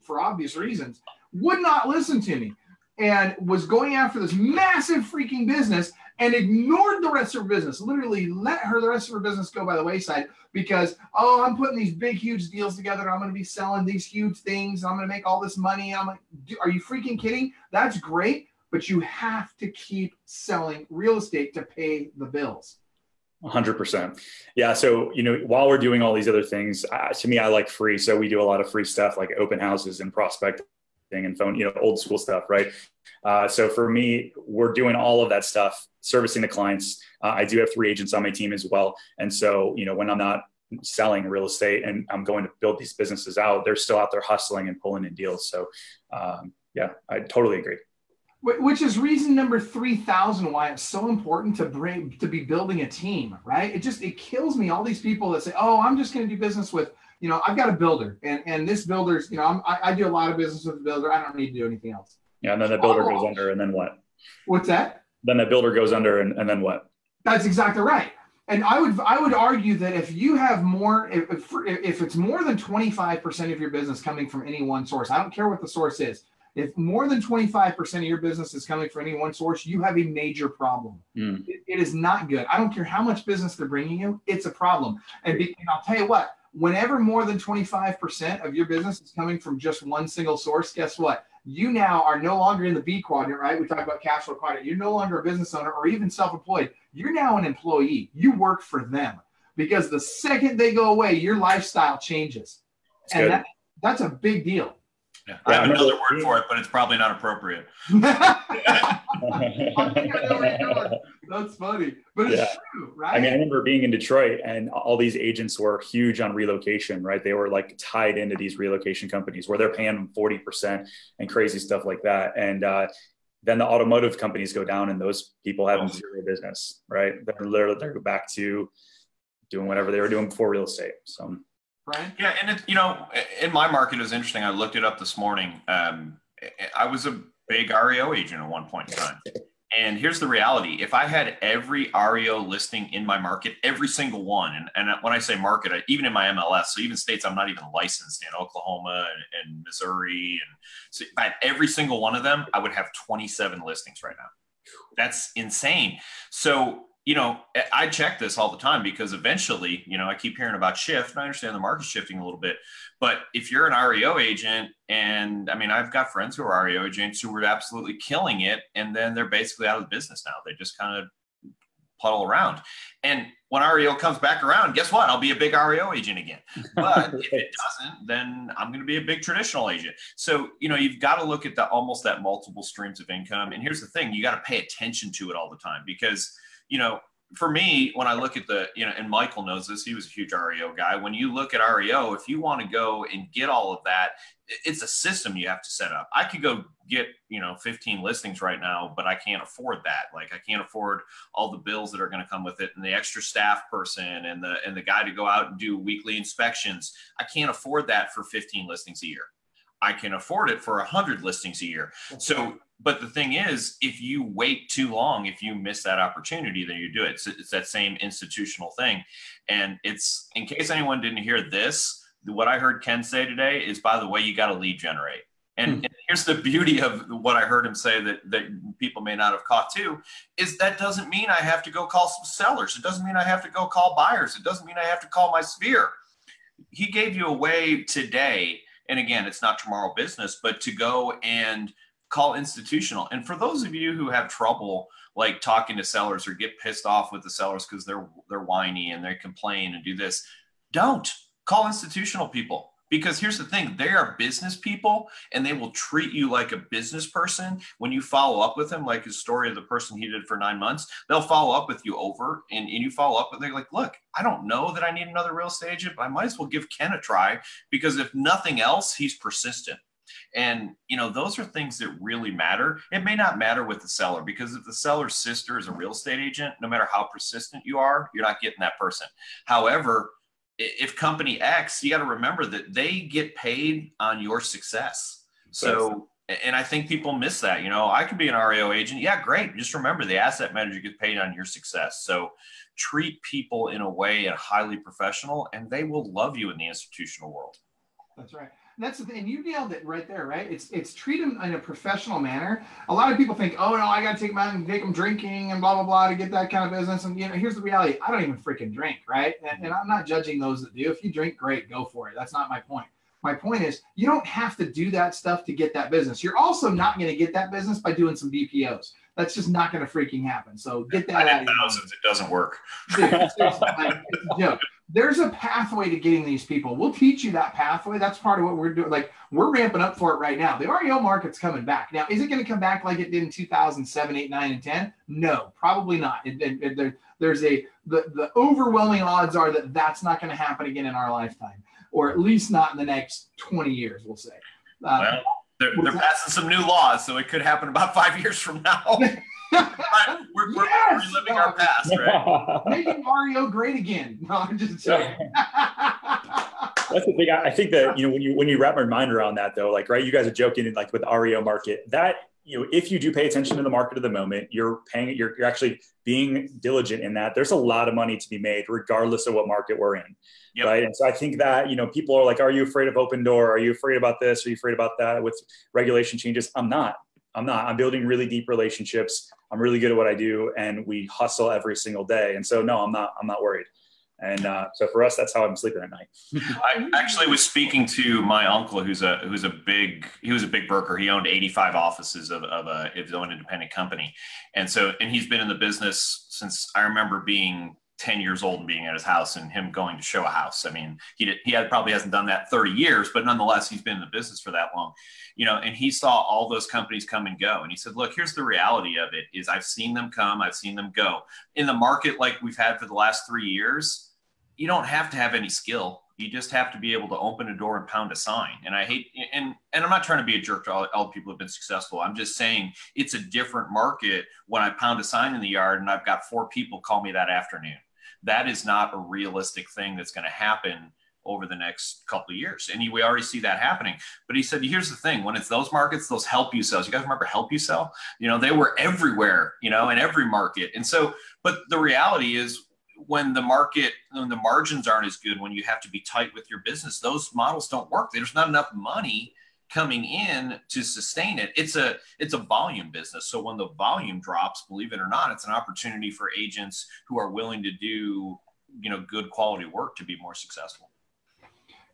for obvious reasons, would not listen to me and was going after this massive freaking business and ignored the rest of her business, literally let the rest of her business go by the wayside because, oh, I'm putting these big, huge deals together. I'm going to be selling these huge things. I'm going to make all this money. I'm like, are you freaking kidding? That's great, but you have to keep selling real estate to pay the bills. 100%. Yeah. So, while we're doing all these other things, to me, I like free. So we do a lot of free stuff like open houses and prospecting and phone, old school stuff. Right. So for me, we're doing all of that stuff, servicing the clients. I do have 3 agents on my team as well. And so, when I'm not selling real estate and I'm going to build these businesses out, they're still out there hustling and pulling in deals. So yeah, I totally agree. Which is reason number 3,000 why it's so important to be building a team, right? It kills me, all these people that say, oh, I'm just going to do business with, I've got a builder and this builder's, I do a lot of business with the builder. I don't need to do anything else. Yeah. And then the builder goes under, and then what? What's that? Then the builder goes under, and then what? That's exactly right. And I would argue that if you have more, if it's more than 25% of your business coming from any one source, I don't care what the source is. If more than 25% of your business is coming from any one source, you have a major problem. It is not good. I don't care how much business they're bringing you. It's a problem. And I'll tell you what, whenever more than 25% of your business is coming from just one single source, guess what? You now are no longer in the B quadrant, right? We talk about cash flow quadrant. You're no longer a business owner or even self-employed. You're now an employee. You work for them because the second they go away, your lifestyle changes. And that's a big deal. Yeah. I have another word for it, but it's probably not appropriate. I think I know where you're going. That's funny, but it's true, right? I mean, I remember being in Detroit and all these agents were huge on relocation, right? They were like tied into these relocation companies where they're paying them 40% and crazy stuff like that. And then the automotive companies go down and those people have zero business, right? They're back to doing whatever they were doing before real estate. So. Right. Yeah. And in my market, it was interesting. I looked it up this morning. I was a big REO agent at one point in time. And here's the reality. If I had every REO listing in my market, every single one, and when I say market, even in my MLS, so even states I'm not even licensed in, Oklahoma and Missouri. And so if I had every single one of them, I would have 27 listings right now. That's insane. So I check this all the time because eventually, I keep hearing about shift, and I understand the market's shifting a little bit. But if you're an REO agent, and I mean, I've got friends who are REO agents who were absolutely killing it, and then they're basically out of the business now. They just kind of puddle around. And when REO comes back around, guess what? I'll be a big REO agent again. But if it doesn't, then I'm going to be a big traditional agent. So, you've got to look at almost that multiple streams of income. And here's the thing, you got to pay attention to it all the time because for me, when I look at and Michael knows this, he was a huge REO guy. When you look at REO, if you want to go and get all of that, it's a system you have to set up. I could go get, 15 listings right now, but I can't afford that. Like I can't afford all the bills that are going to come with it and the extra staff person and the guy to go out and do weekly inspections. I can't afford that for 15 listings a year. I can afford it for 100 listings a year. So, but the thing is, if you wait too long, if you miss that opportunity, then you do it. It's that same institutional thing. And it's, in case anyone didn't hear this, what I heard Ken say today is, by the way, you got to lead generate. And here's the beauty of what I heard him say that people may not have caught too, is that doesn't mean I have to go call some sellers. It doesn't mean I have to go call buyers. It doesn't mean I have to call my sphere. He gave you a way today. And again, it's not tomorrow business, but to go and call institutional. And for those of you who have trouble like talking to sellers or get pissed off with the sellers because they're whiny and they complain and do this, don't call institutional people. Because here's the thing, they are business people and they will treat you like a business person. When you follow up with them, like his story of the person he did for 9 months, they'll follow up with you over and you follow up and they're like, look, I don't know that I need another real estate agent, but I might as well give Ken a try because if nothing else, he's persistent. And, those are things that really matter. It may not matter with the seller, because if the seller's sister is a real estate agent, no matter how persistent you are, you're not getting that person. However, if company X, you got to remember that they get paid on your success. So, and I think people miss that. I could be an REO agent. Yeah, great. Just remember, the asset manager gets paid on your success. So treat people in a way and highly professional, and they will love you in the institutional world. That's right. That's the thing. You nailed it right there, right? It's treat them in a professional manner. A lot of people think, oh no, I got to take them drinking and blah, blah, blah to get that kind of business. And here's the reality. I don't even freaking drink, right? And I'm not judging those that do. If you drink, great, go for it. That's not my point. My point is, you don't have to do that stuff to get that business. You're also not going to get that business by doing some BPOs. That's just not going to freaking happen. So get that out of your mind. It doesn't work. Dude, seriously, it's a joke. There's a pathway to getting these people. We'll teach you that pathway. That's part of what we're doing. Like, we're ramping up for it right now. The REO market's coming back. Now, is it going to come back like it did in 2007, 8, 9, and 10? No, probably not. The overwhelming odds are that that's not going to happen again in our lifetime, or at least not in the next 20 years, we'll say. Well, they're passing some new laws, so it could happen about 5 years from now. We're reliving our past, right? Making REO great again. No, I'm just joking. That's the thing. I think that, when you wrap my mind around that, though, like, right, you guys are joking, like, with the REO market, that, if you do pay attention to the market of the moment, you're actually being diligent in that. There's a lot of money to be made regardless of what market we're in. Yep. Right. And so I think that, people are like, are you afraid of open door? Are you afraid about this? Are you afraid about that with regulation changes? I'm not. I'm building really deep relationships. I'm really good at what I do, and we hustle every single day. And so, no, I'm not worried. And so for us, that's how I'm sleeping at night. I actually was speaking to my uncle, who's a big broker. He owned 85 offices of his own independent company. And he's been in the business since I remember being 10 years old and being at his house and him going to show a house. I mean, he probably hasn't done that 30 years, but nonetheless, he's been in the business for that long, and he saw all those companies come and go. And he said, look, here's the reality of it is I've seen them come, I've seen them go. In the market like we've had for the last 3 years, you don't have to have any skill. You just have to be able to open a door and pound a sign. And and I'm not trying to be a jerk to all the people who have been successful. I'm just saying it's a different market when I pound a sign in the yard and I've got 4 people call me that afternoon. That is not a realistic thing that's going to happen over the next couple of years. And we already see that happening. But he said, here's the thing, when it's those markets, those help you sales, you guys remember help you sell? They were everywhere, in every market. And so, but the reality is when the margins aren't as good, when you have to be tight with your business, those models don't work. There's not enough money coming in to sustain it. It's a volume business. So when the volume drops, believe it or not, it's an opportunity for agents who are willing to do, good quality work to be more successful.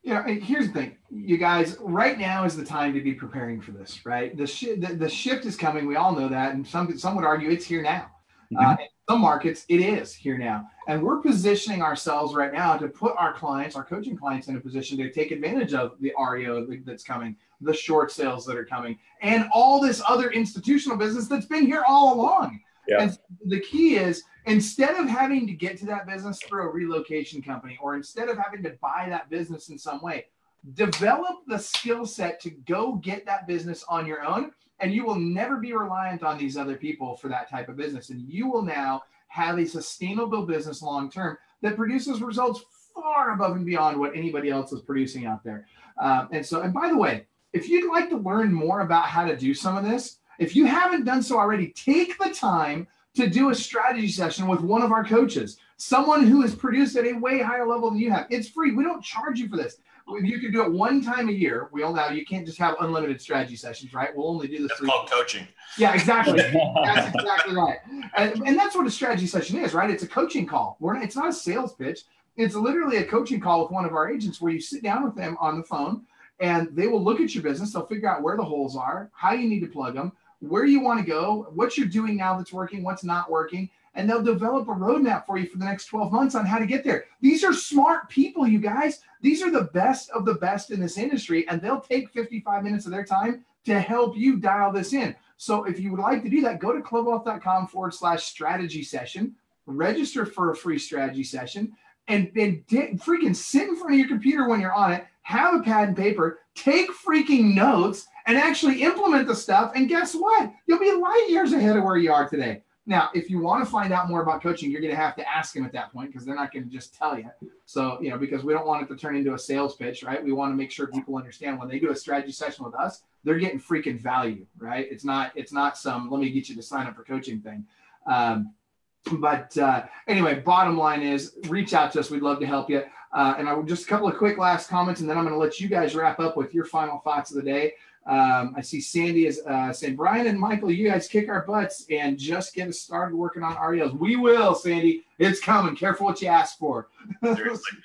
Here's the thing, you guys, right now is the time to be preparing for this, right? The shift is coming. We all know that. And some would argue it's here now. Mm-hmm. In some markets, it is here now. And we're positioning ourselves right now to put our coaching clients in a position to take advantage of the REO that's coming, the short sales that are coming, and all this other institutional business that's been here all along. Yeah. And the key is, instead of having to get to that business through a relocation company, or instead of having to buy that business in some way, develop the skill set to go get that business on your own. And you will never be reliant on these other people for that type of business. And you will now have a sustainable business long-term that produces results far above and beyond what anybody else is producing out there. And by the way, if you'd like to learn more about how to do some of this, if you haven't done so already, take the time to do a strategy session with one of our coaches, someone who has produced at a way higher level than you have. It's free. We don't charge you for this. You can do it one time a year. You can't just have unlimited strategy sessions, right? We'll only do this. That's called coaching. Yeah, exactly. That's exactly right. And that's what a strategy session is, right? It's a coaching call. It's not a sales pitch. It's literally a coaching call with one of our agents where you sit down with them on the phone and they will look at your business. They'll figure out where the holes are, how you need to plug them, where you want to go, what you're doing now that's working, what's not working. And they'll develop a roadmap for you for the next 12 months on how to get there. These are smart people, you guys. These are the best of the best in this industry, and they'll take 55 minutes of their time to help you dial this in. So if you would like to do that, go to clubwealth.com/strategy session, register for a free strategy session, and freaking sit in front of your computer when you're on it, have a pad and paper, take freaking notes, and actually implement the stuff. And guess what? You'll be light years ahead of where you are today. Now, if you want to find out more about coaching, you're going to have to ask them at that point, because they're not going to just tell you. So, because we don't want it to turn into a sales pitch, right? We want to make sure people understand when they do a strategy session with us, they're getting freaking value, right? It's not some, let me get you to sign up for coaching thing. But anyway, bottom line is reach out to us. We'd love to help you. And I will just a couple of quick last comments, and then I'm going to let you guys wrap up with your final thoughts of the day. I see Sandy is saying, Brian and Michael, you guys kick our butts and just get us started working on REOs. We will, Sandy. It's coming. Careful what you ask for. Seriously.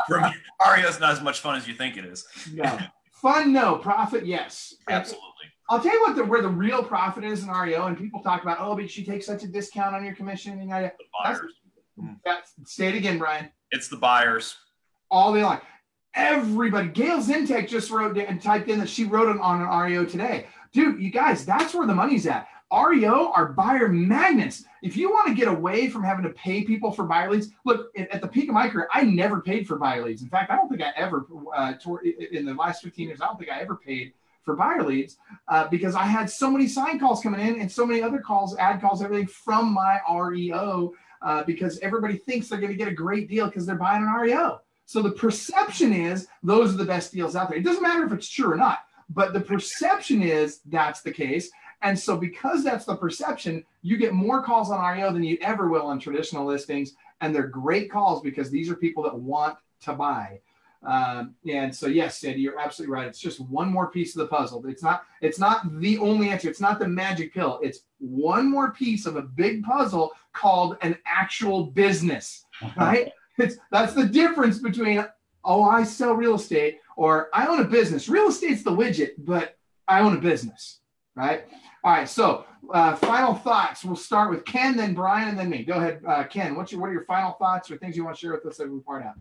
REO's not as much fun as you think it is. No. Fun, no. Profit, yes. Absolutely. I'll tell you what where the real profit is in REO, and people talk about, oh, but she takes such a discount on your commission. And the buyers. Say it again, Brian. It's the buyers. All day long. Everybody. Gail Zintek just wrote and typed in that she wrote it on an REO today. Dude, you guys, that's where the money's at. REO are buyer magnets. If you want to get away from having to pay people for buyer leads, look, at the peak of my career, I never paid for buyer leads. In fact, I don't think I ever, in the last 15 years, I don't think I ever paid for buyer leads because I had so many sign calls coming in and so many other calls, ad calls, everything from my REO because everybody thinks they're going to get a great deal because they're buying an REO. So the perception is those are the best deals out there. It doesn't matter if it's true or not, but the perception is that's the case. And so because that's the perception, you get more calls on REO than you ever will on traditional listings. And they're great calls because these are people that want to buy. And so, yes, Sandy, you're absolutely right. It's just one more piece of the puzzle. It's not the only answer. It's not the magic pill. It's one more piece of a big puzzle called an actual business, right? That's the difference between, oh, I sell real estate or I own a business. Real estate's the widget, but I own a business, right? All right. So final thoughts. We'll start with Ken, then Brian, and then me. Go ahead, Ken. What are your final thoughts or things you want to share with us as we part out?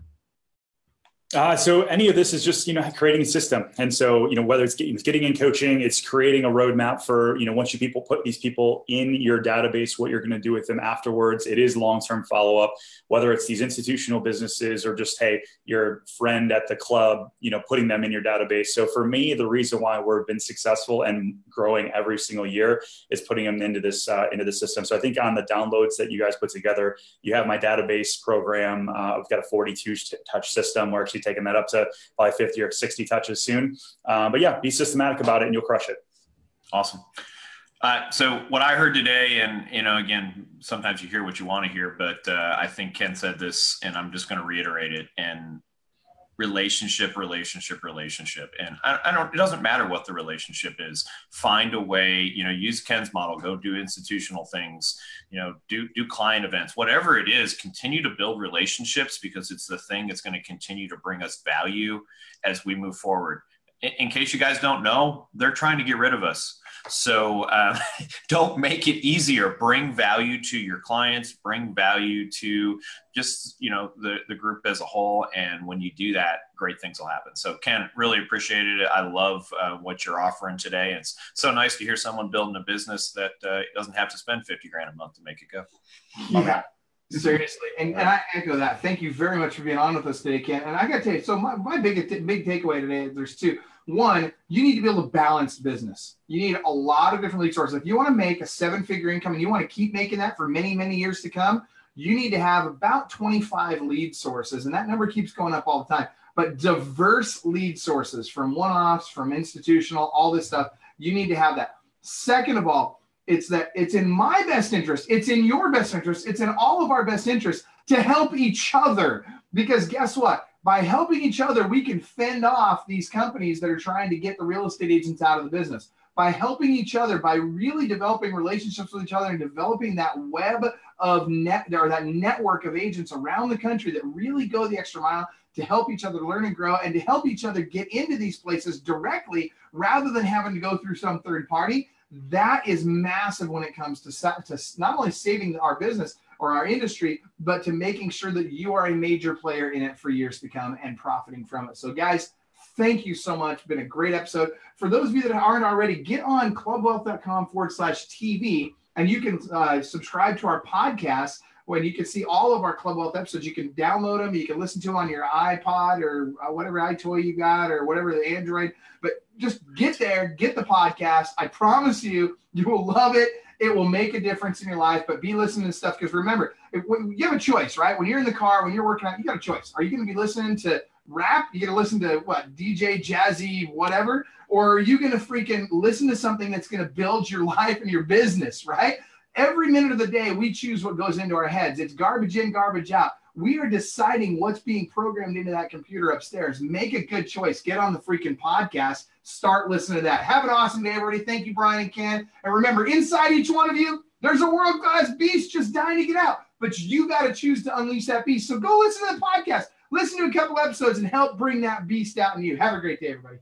So any of this is just, creating a system. And so, whether it's getting in coaching, it's creating a roadmap for, once you put these people in your database, what you're going to do with them afterwards. It is long-term follow-up, whether it's these institutional businesses or just, hey, your friend at the club, putting them in your database. So for me, the reason why we've been successful and growing every single year is putting them into the system. So I think on the downloads that you guys put together, you have my database program. I've got a 42 touch system. We're actually taking that up to probably 50 or 60 touches soon. But yeah, be systematic about it and you'll crush it. Awesome. So what I heard today, and again, sometimes you hear what you want to hear, but I think Ken said this, and I'm just going to reiterate it. And relationship. And it doesn't matter what the relationship is. Find a way, use Ken's model, go do institutional things, do client events, whatever it is, continue to build relationships because it's the thing that's going to continue to bring us value as we move forward. In case you guys don't know, they're trying to get rid of us. So don't make it easier. Bring value to your clients, bring value to just, the group as a whole. And when you do that, great things will happen. So Ken, really appreciated it. I love what you're offering today. And it's so nice to hear someone building a business that doesn't have to spend $50,000 a month to make it go. Yeah. Seriously. And I echo that. Thank you very much for being on with us today, Ken. And I got to tell you, so my big takeaway today, there's two. One, you need to be able to balance business. You need a lot of different lead sources. If you want to make a 7-figure income and you want to keep making that for many, many years to come, you need to have about 25 lead sources. And that number keeps going up all the time. But diverse lead sources from one-offs, from institutional, all this stuff, you need to have that. Second of all, it's in my best interest. It's in your best interest. It's in all of our best interest to help each other. Because guess what? By helping each other, we can fend off these companies that are trying to get the real estate agents out of the business. By helping each other, by really developing relationships with each other and developing that web of that network of agents around the country that really go the extra mile to help each other learn and grow and to help each other get into these places directly rather than having to go through some third party. That is massive when it comes to not only saving our business or our industry, but to making sure that you are a major player in it for years to come and profiting from it. So guys, thank you so much. It's been a great episode. For those of you that aren't already, get on clubwealth.com/TV and you can subscribe to our podcast when you can see all of our Club Wealth episodes. You can download them. You can listen to them on your iPod or whatever iToy you got or whatever the Android. But just get there, get the podcast. I promise you, you will love it. It will make a difference in your life. But be listening to stuff, because remember, you have a choice, right? When you're in the car, when you're working out, you got a choice. Are you going to be listening to rap? You going to listen to what, DJ, jazzy, whatever? Or are you going to freaking listen to something that's going to build your life and your business, right? Every minute of the day, we choose what goes into our heads. It's garbage in, garbage out. We are deciding what's being programmed into that computer upstairs. Make a good choice. Get on the freaking podcast. Start listening to that. Have an awesome day, everybody. Thank you, Brian and Ken. And remember, inside each one of you, there's a world-class beast just dying to get out. But you got to choose to unleash that beast. So go listen to the podcast. Listen to a couple episodes and help bring that beast out in you. Have a great day, everybody.